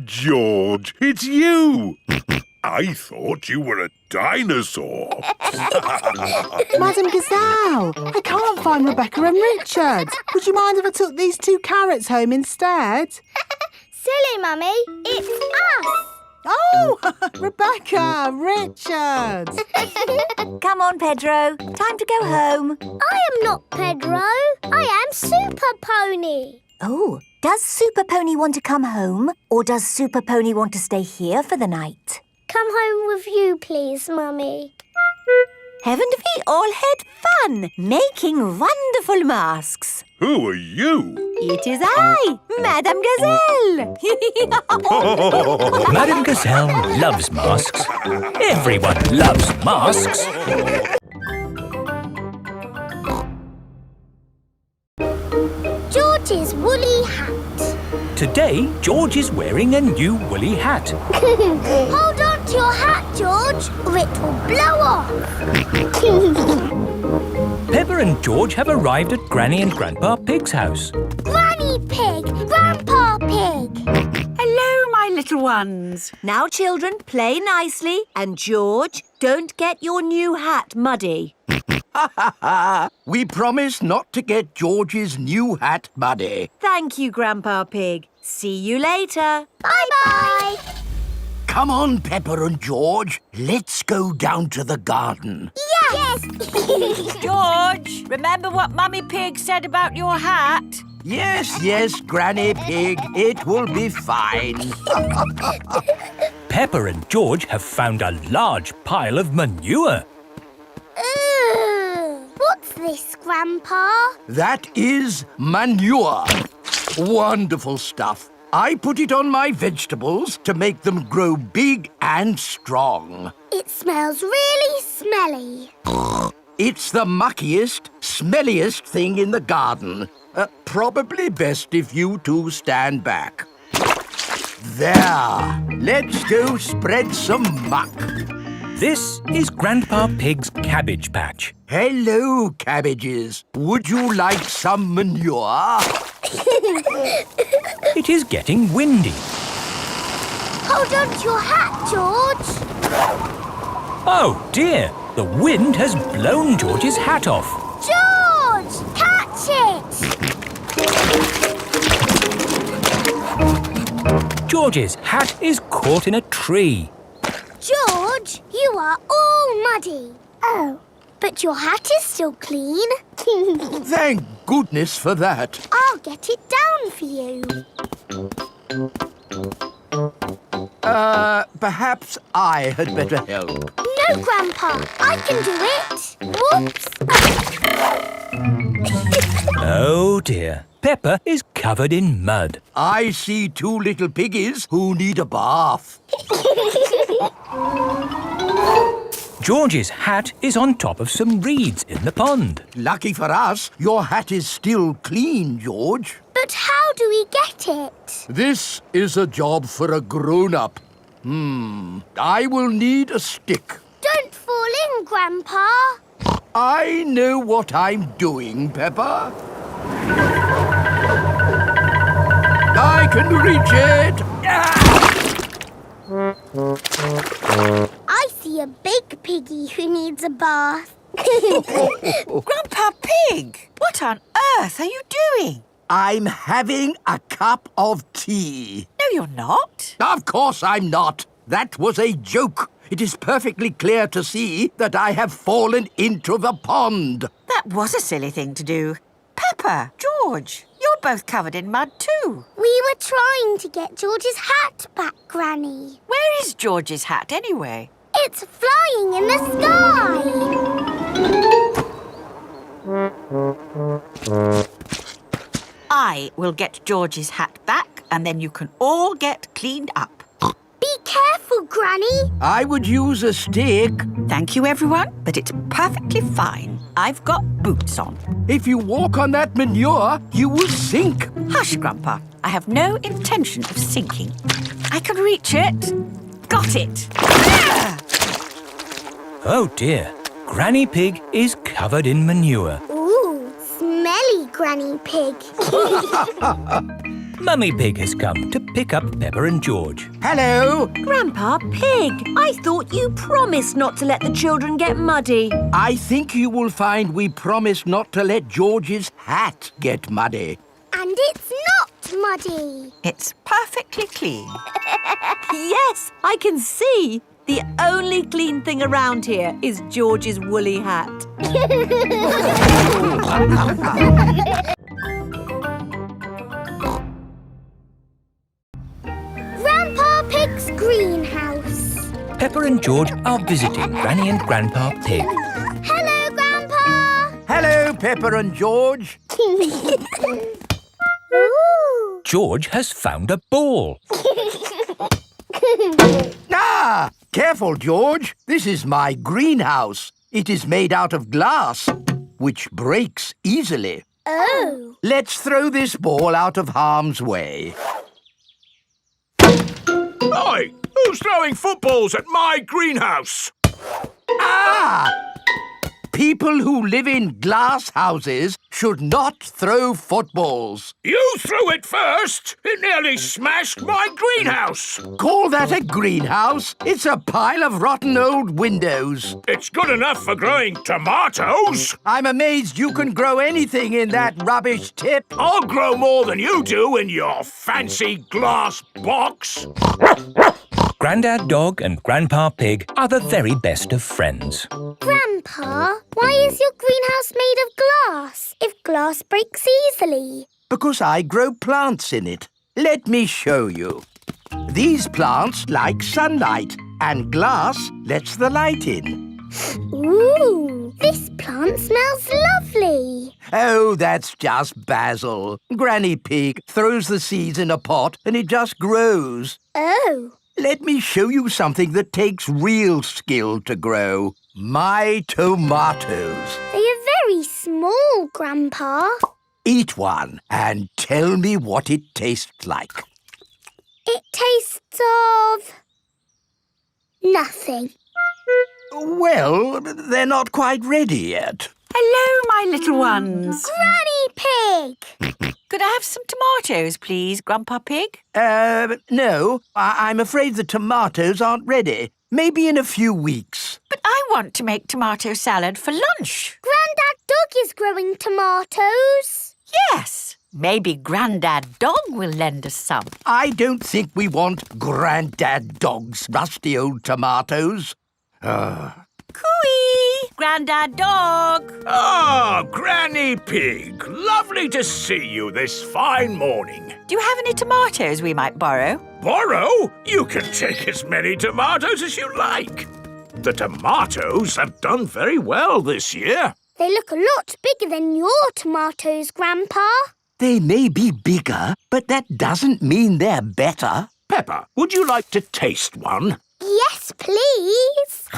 George, it's you! I thought you were a dinosaur. Madam Gazelle, I can't find Rebecca and Richard. Would you mind if I took these 2 carrots home instead? Silly, Mummy. It's us. Oh, Rebecca, Richard. Come on, Pedro. Time to go home. I am not Pedro. I am Super Pony. Oh, does Super Pony want to come home? Or does Super Pony want to stay here for the night? Come home with you, please, Mummy. Haven't we all had fun making wonderful masks? Who are you? It is I, Madame Gazelle. Madame Gazelle loves masks. Everyone loves masks. George's woolly hat. Today, George is wearing a new woolly hat. Hold on to your hat, George, or it will blow off. Peppa and George have arrived at Granny and Grandpa Pig's house. Granny Pig, Grandpa Pig. Hello, my little ones. Now, children, play nicely. And George, don't get your new hat muddy. We promise not to get George's new hat muddy. Thank you, Grandpa Pig. See you later. Bye-bye. Come on, Peppa and George. Let's go down to the garden. Yes. George, remember what Mummy Pig said about your hat? Yes, Granny Pig. It will be fine. Peppa and George have found a large pile of manure. What's this, Grandpa? That is manure. Wonderful stuff. I put it on my vegetables to make them grow big and strong. It smells really smelly. It's the muckiest, smelliest thing in the garden. Probably best if you two stand back. There. Let's go spread some muck. This is Grandpa Pig's cabbage patch. Hello, cabbages. Would you like some manure? It is getting windy. Hold on to your hat, George. Oh, dear. The wind has blown George's hat off. George, catch it. George's hat is caught in a tree. George, you are all muddy. Oh, but your hat is still clean. Thank goodness for that. I'll get it down for you. Perhaps I had better help. No, Grandpa, I can do it. Whoops. Oh, dear. Peppa is covered in mud. I see 2 little piggies who need a bath. George's hat is on top of some reeds in the pond. Lucky for us, your hat is still clean, George. But how do we get it? This is a job for a grown-up. I will need a stick. Don't fall in, Grandpa. I know what I'm doing, Peppa. I can reach it. I see a big piggy who needs a bath. Grandpa Pig, what on earth are you doing? I'm having a cup of tea. No, you're not. Of course I'm not. That was a joke. It is perfectly clear to see that I have fallen into the pond. That was a silly thing to do. Peppa, George, you're both covered in mud too. We were trying to get George's hat back, Granny. Where is George's hat anyway? It's flying in the sky. I will get George's hat back and then you can all get cleaned up. Be careful, Granny. I would use a stick. Thank you, everyone, but it's perfectly fine. I've got boots on. If you walk on that manure, you will sink. Hush, Grandpa. I have no intention of sinking. I can reach it. Got it. Ah! Oh dear, Granny Pig is covered in manure. Ooh, smelly Granny Pig. Mummy Pig has come to pick up Peppa and George. Hello. Grandpa Pig, I thought you promised not to let the children get muddy. I think you will find we promised not to let George's hat get muddy. And it's not muddy. It's perfectly clean. Yes, I can see. The only clean thing around here is George's woolly hat. Grandpa Pig's greenhouse. Peppa and George are visiting Granny and Grandpa Pig. Hello, Grandpa. Hello, Peppa and George. Ooh. George has found a ball. Ah! Careful, George. This is my greenhouse. It is made out of glass, which breaks easily. Oh. Let's throw this ball out of harm's way. Oi! Who's throwing footballs at my greenhouse? Ah! People who live in glass houses should not throw footballs. You threw it first! It nearly smashed my greenhouse! Call that a greenhouse? It's a pile of rotten old windows. It's good enough for growing tomatoes! I'm amazed you can grow anything in that rubbish tip. I'll grow more than you do in your fancy glass box! Grandad Dog and Grandpa Pig are the very best of friends. Grandpa, why is your greenhouse made of glass if glass breaks easily? Because I grow plants in it. Let me show you. These plants like sunlight, and glass lets the light in. Ooh, this plant smells lovely. Oh, that's just basil. Granny Pig throws the seeds in a pot and it just grows. Oh. Let me show you something that takes real skill to grow. My tomatoes. They are very small, Grandpa. Eat one and tell me what it tastes like. It tastes of... nothing. Well, they're not quite ready yet. Hello, my little ones. Granny Pig! Could I have some tomatoes, please, Grandpa Pig? No. I'm afraid the tomatoes aren't ready. Maybe in a few weeks. But I want to make tomato salad for lunch. Grandad Dog is growing tomatoes. Yes. Maybe Grandad Dog will lend us some. I don't think we want Grandad Dog's rusty old tomatoes. Cooey! Grandad Dog! Ah, Granny Pig. Lovely to see you this fine morning. Do you have any tomatoes we might borrow? Borrow? You can take as many tomatoes as you like. The tomatoes have done very well this year. They look a lot bigger than your tomatoes, Grandpa. They may be bigger, but that doesn't mean they're better. Peppa, would you like to taste one? Yes, please.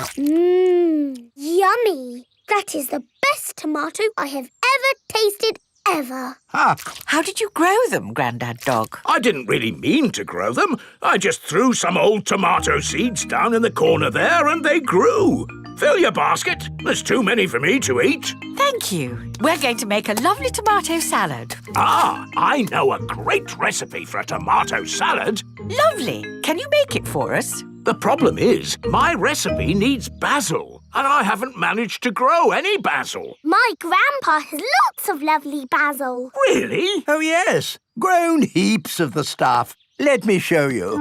Yummy. That is the best tomato I have ever tasted ever. How did you grow them, Grandad Dog? I didn't really mean to grow them. I just threw some old tomato seeds down in the corner there and they grew. Fill your basket. There's too many for me to eat. Thank you. We're going to make a lovely tomato salad. Ah, I know a great recipe for a tomato salad. Lovely. Can you make it for us? The problem is, my recipe needs basil, and I haven't managed to grow any basil. My grandpa has lots of lovely basil. Really? Oh, yes. Grown heaps of the stuff. Let me show you.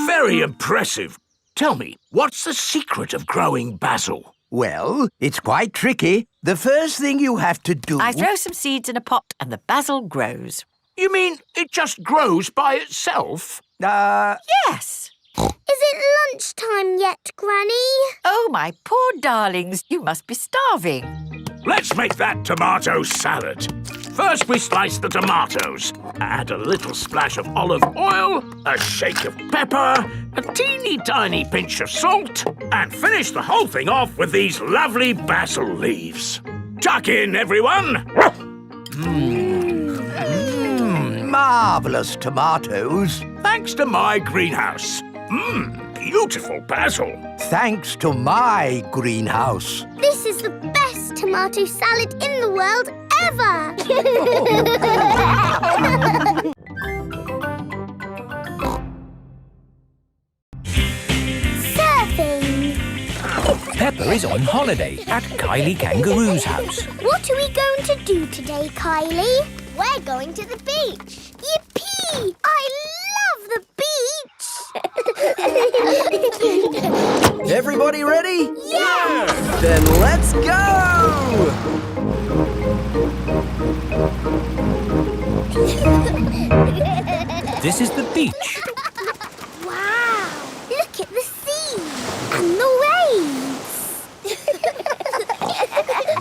Very impressive. Tell me, what's the secret of growing basil? Well, it's quite tricky. The first thing you have to do... I throw some seeds in a pot and the basil grows. You mean it just grows by itself? Yes. Is it lunchtime yet, Granny. Oh, my poor darlings, you must be starving. Let's make that tomato salad. First, we slice the tomatoes. Add a little splash of olive oil, a shake of pepper, a teeny tiny pinch of salt, and finish the whole thing off with these lovely basil leaves. Tuck in, everyone! Marvellous tomatoes. Thanks to my greenhouse. Beautiful basil. Thanks to my greenhouse. This is the best tomato salad in the world ever. Surfing. Peppa is on holiday at Kylie Kangaroo's house. What are we going to do today, Kylie? We're going to the beach. Yippee! I love the beach. Everybody ready? Yeah! Then let's go! This is the beach. Wow! Look at the sea and the waves.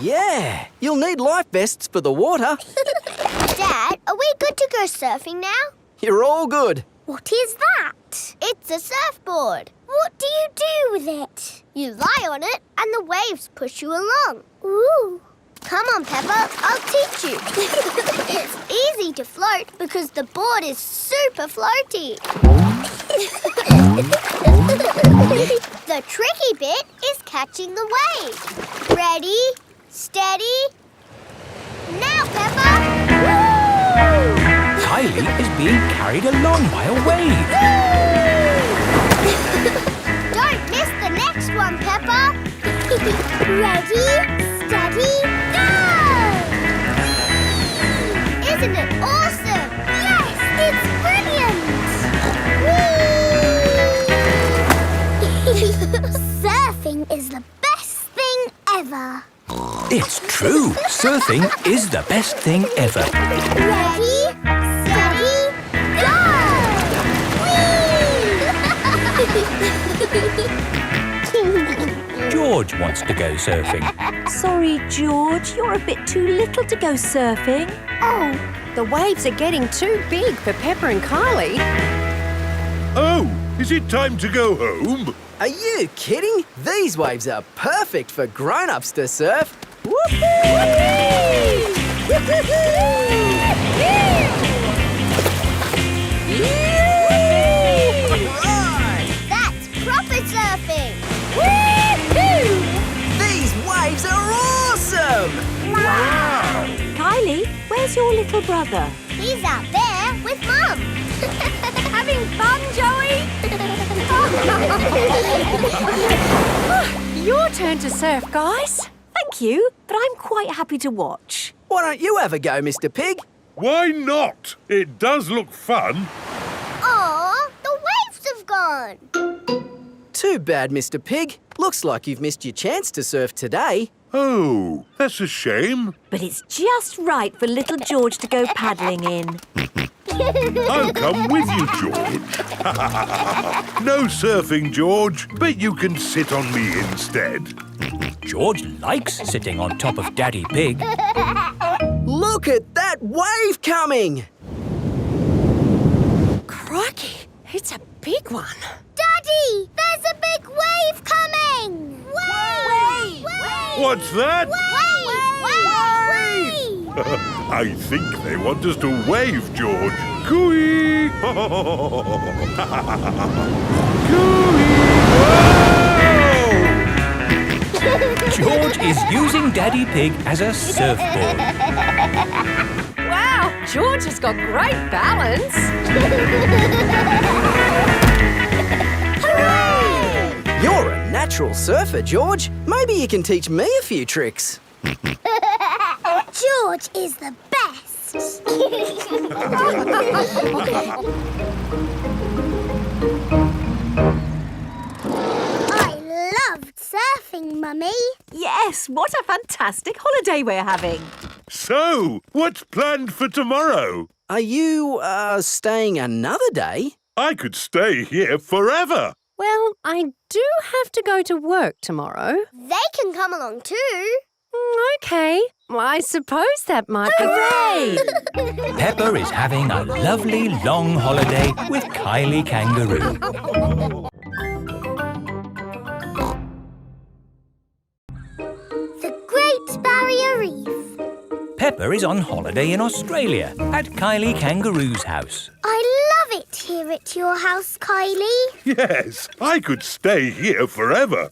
Yeah, you'll need life vests for the water. Dad, are we good to go surfing now? You're all good. What is that? It's a surfboard. What do you do with it? You lie on it and the waves push you along. Ooh. Come on, Peppa, I'll teach you. It's easy to float because the board is super floaty. The tricky bit is catching the wave. Ready, steady, now, Peppa! Woo! Kylie is being carried along by a wave. Don't miss the next one, Peppa. Ready, steady, go! Isn't it awesome? Yes, it's brilliant! Surfing is the best thing ever. It's true. Surfing is the best thing ever. Ready, steady, go! George wants to go surfing. Sorry, George, you're a bit too little to go surfing. Oh, the waves are getting too big for Peppa and Kylie. Oh, is it time to go home? Are you kidding? These waves are perfect for grown-ups to surf. That's proper surfing! These waves are awesome! Wow! Kylie, where's your little brother? He's out there with Mum. Having fun, Joey? Your turn to surf, guys. Thank you, but I'm quite happy to watch. Why don't you have a go, Mr. Pig? Why not? It does look fun. Aw, the waves have gone. Too bad, Mr. Pig. Looks like you've missed your chance to surf today. Oh, that's a shame. But it's just right for little George to go paddling in. I'll come with you, George. No surfing, George, but you can sit on me instead. George likes sitting on top of Daddy Pig. Look at that wave coming! Crikey, it's a big one. Daddy, there's a big wave coming! Wave! What's that? Wave! I think they want us to wave, George. Cooey! Cooey! George is using Daddy Pig as a surfboard. Wow, George has got great balance. You're a natural surfer, George. Maybe you can teach me a few tricks. George is the best. I loved surfing, Mummy. Yes, what a fantastic holiday we're having. So, what's planned for tomorrow? Are you, staying another day? I could stay here forever. Well, I do have to go to work tomorrow. They can come along too. OK. Well, I suppose that might be... Hooray! Peppa is having a lovely long holiday with Kylie Kangaroo. The Great Barrier Reef. Peppa is on holiday in Australia at Kylie Kangaroo's house. I love it here at your house, Kylie. Yes, I could stay here forever.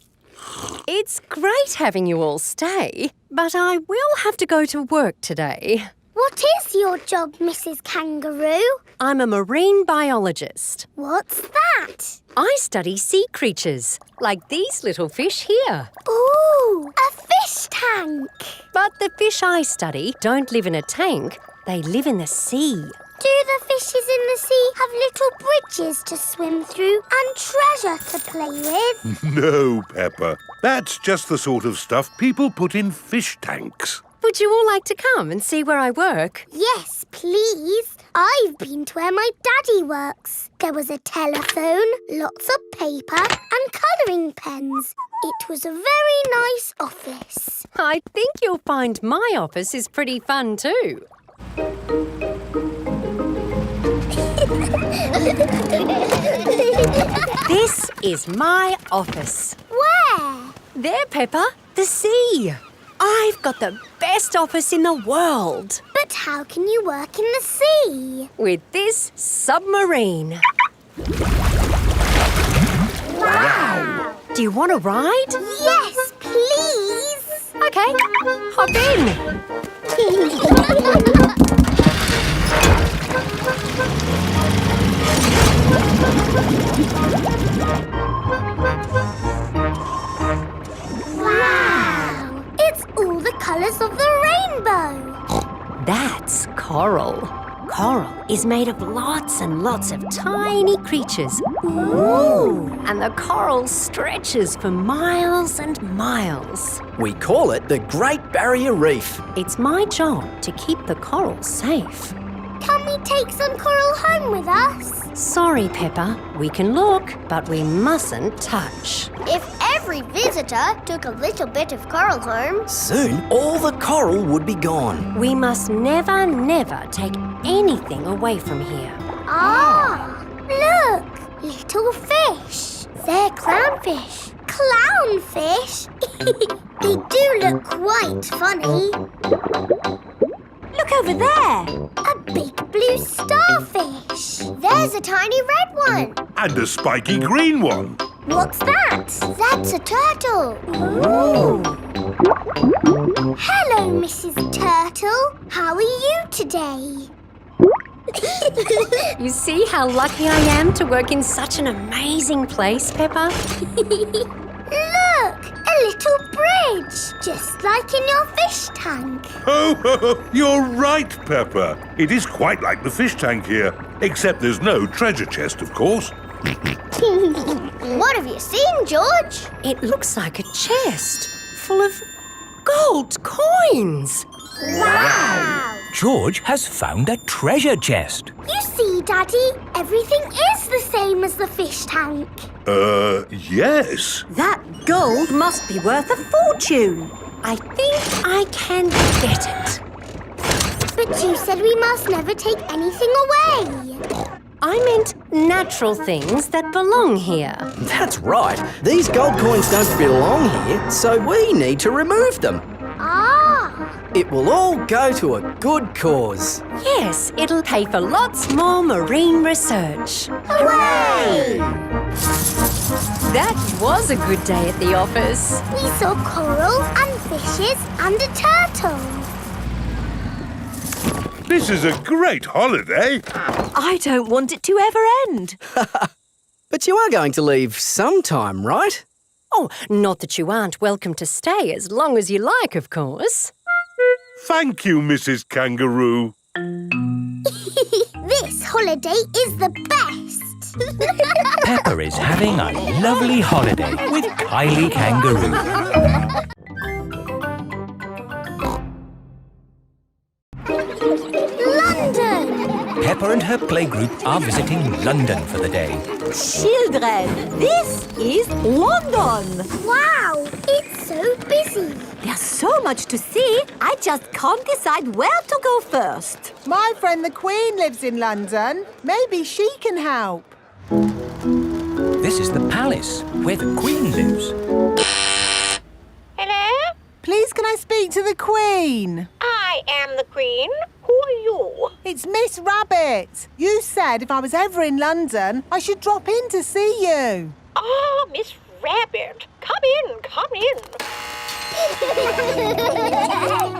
It's great having you all stay, but I will have to go to work today. What is your job, Mrs. Kangaroo? I'm a marine biologist. What's that? I study sea creatures, like these little fish here. Ooh, a fish tank. But the fish I study don't live in a tank, they live in the sea. Do the fishes in the sea have little bridges to swim through and treasure to play with? No, Peppa. That's just the sort of stuff people put in fish tanks. Would you all like to come and see where I work? Yes, please. I've been to where my daddy works. There was a telephone, lots of paper and colouring pens. It was a very nice office. I think you'll find my office is pretty fun too. This is my office. Where? There, Peppa, the sea. I've got the best office in the world. But how can you work in the sea? With this submarine. Wow! Do you want to ride? Yes, please. OK, hop in. Wow! It's all the colours of the rainbow. That's coral. Coral is made of lots and lots of tiny creatures. Ooh! And the coral stretches for miles and miles. We call it the Great Barrier Reef. It's my job to keep the coral safe. Can we take some coral home with us? Sorry, Peppa. We can look, but we mustn't touch. If every visitor took a little bit of coral home... Soon, all the coral would be gone. We must never, never take anything away from here. Ah! Look! Little fish. They're clownfish. Clownfish? They do look quite funny. Look over there! A big blue starfish. There's a tiny red one. And a spiky green one. What's that? That's a turtle. Ooh. Hello, Mrs. Turtle. How are you today? You see how lucky I am to work in such an amazing place, Peppa? Look! A little bridge, just like in your fish tank. Oh, you're right, Peppa. It is quite like the fish tank here, except there's no treasure chest, of course. What have you seen, George? It looks like a chest full of gold coins. Wow! George has found a treasure chest. You see, Daddy, everything is the same as the fish tank. Yes. That gold must be worth a fortune. I think I can get it. But you said we must never take anything away. I meant natural things that belong here. That's right. These gold coins don't belong here, so we need to remove them. Ah! It will all go to a good cause. Yes, it'll pay for lots more marine research. Hooray! That was a good day at the office. We saw coral and fishes and a turtle. This is a great holiday. I don't want it to ever end. But you are going to leave sometime, right? Oh, not that you aren't welcome to stay as long as you like, of course. Thank you, Mrs. Kangaroo. This holiday is the best. Peppa is having a lovely holiday with Kylie Kangaroo. London! Peppa and her playgroup are visiting London for the day. Children, this is London. Wow, it's so busy. There's so much to see, I just can't decide where to go first. My friend the Queen lives in London. Maybe she can help. This is the palace where the Queen lives. Hello? Please, can I speak to the Queen? I am the Queen. Who are you? It's Miss Rabbit. You said if I was ever in London, I should drop in to see you. Oh, Miss Rabbit. Come in, come in.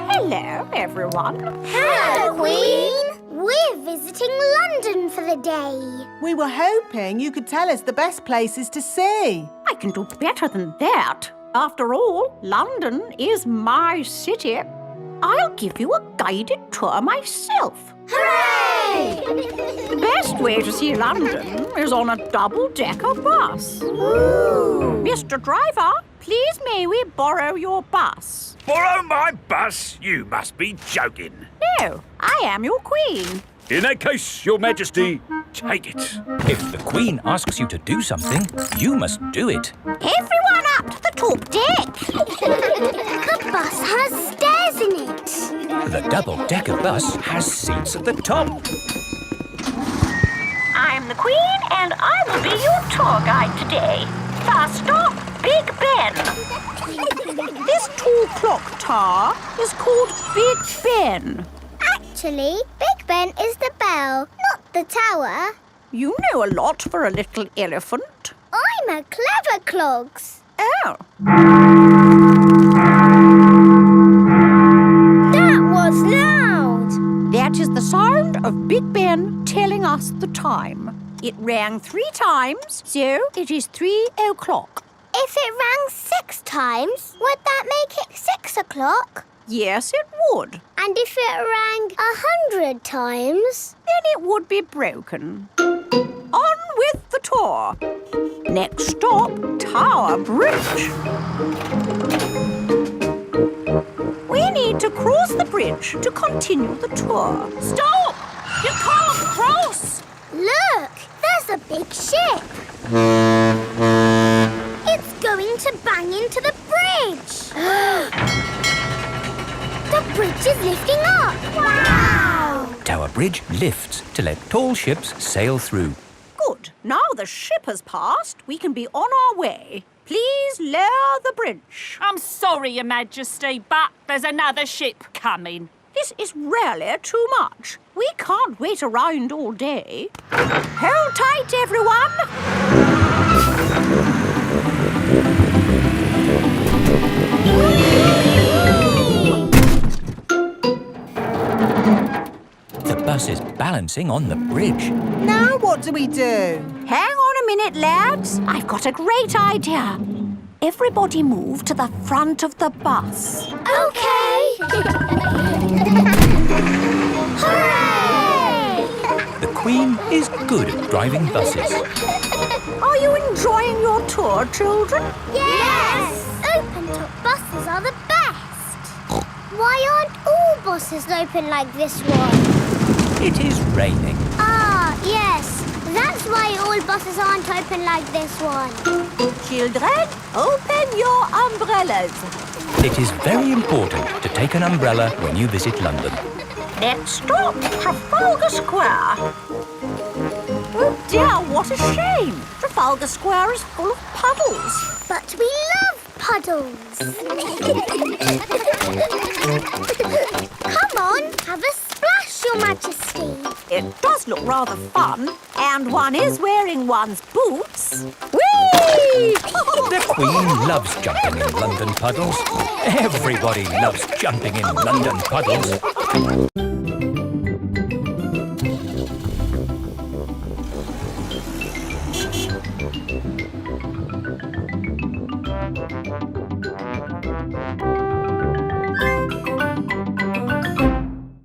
Hello, everyone. Hello, Queen. We're visiting London for the day. We were hoping you could tell us the best places to see. I can do better than that. After all, London is my city. I'll give you a guided tour myself. Hooray! The best way to see London is on a double-decker bus. Ooh. Mr. Driver, please may we borrow your bus? Borrow my bus? You must be joking. No, I am your queen. In that case, Your Majesty, take it. If the Queen asks you to do something, you must do it. Everyone up to the top deck. The bus has stairs in it. The double-decker bus has seats at the top. I'm the Queen and I will be your tour guide today. First stop, Big Ben. This tall clock tower is called Big Ben. Actually, Big Ben is the bell, not the tower. You know a lot for a little elephant. I'm a clever clogs. Oh. That was loud. That is the sound of Big Ben telling us the time. It rang 3 times, so it is 3 o'clock. If it rang 6 times, would that make it 6 o'clock? Yes, it would. And if it rang 100 times? Then it would be broken. On with the tour. Next stop, Tower Bridge. We need to cross the bridge to continue the tour. Stop! You can't cross! Look, there's a big ship. It's going to bang into the bridge. The bridge is lifting up. Wow! Tower Bridge lifts to let tall ships sail through. Good. Now the ship has passed, we can be on our way. Please lower the bridge. I'm sorry, Your Majesty, but there's another ship coming. This is really too much. We can't wait around all day. Hold tight, everyone. The bus is balancing on the bridge. Now what do we do? Hang on a minute, lads. I've got a great idea. Everybody move to the front of the bus. Okay. Hooray! The Queen is good at driving buses. Are you enjoying your tour, children? Yes! Open-top buses are the best. Why aren't all buses open like this one? It is raining. Ah, yes. That's why all buses aren't open like this one. Children, open your umbrellas. It is very important to take an umbrella when you visit London. Next stop, Trafalgar Square. Oh dear, what a shame. Trafalgar Square is full of puddles. But we love puddles. Come on, have a splash, Your Majesty. It does look rather fun, and one is wearing one's boots. Whee! The Queen loves jumping in London puddles. Everybody loves jumping in London puddles.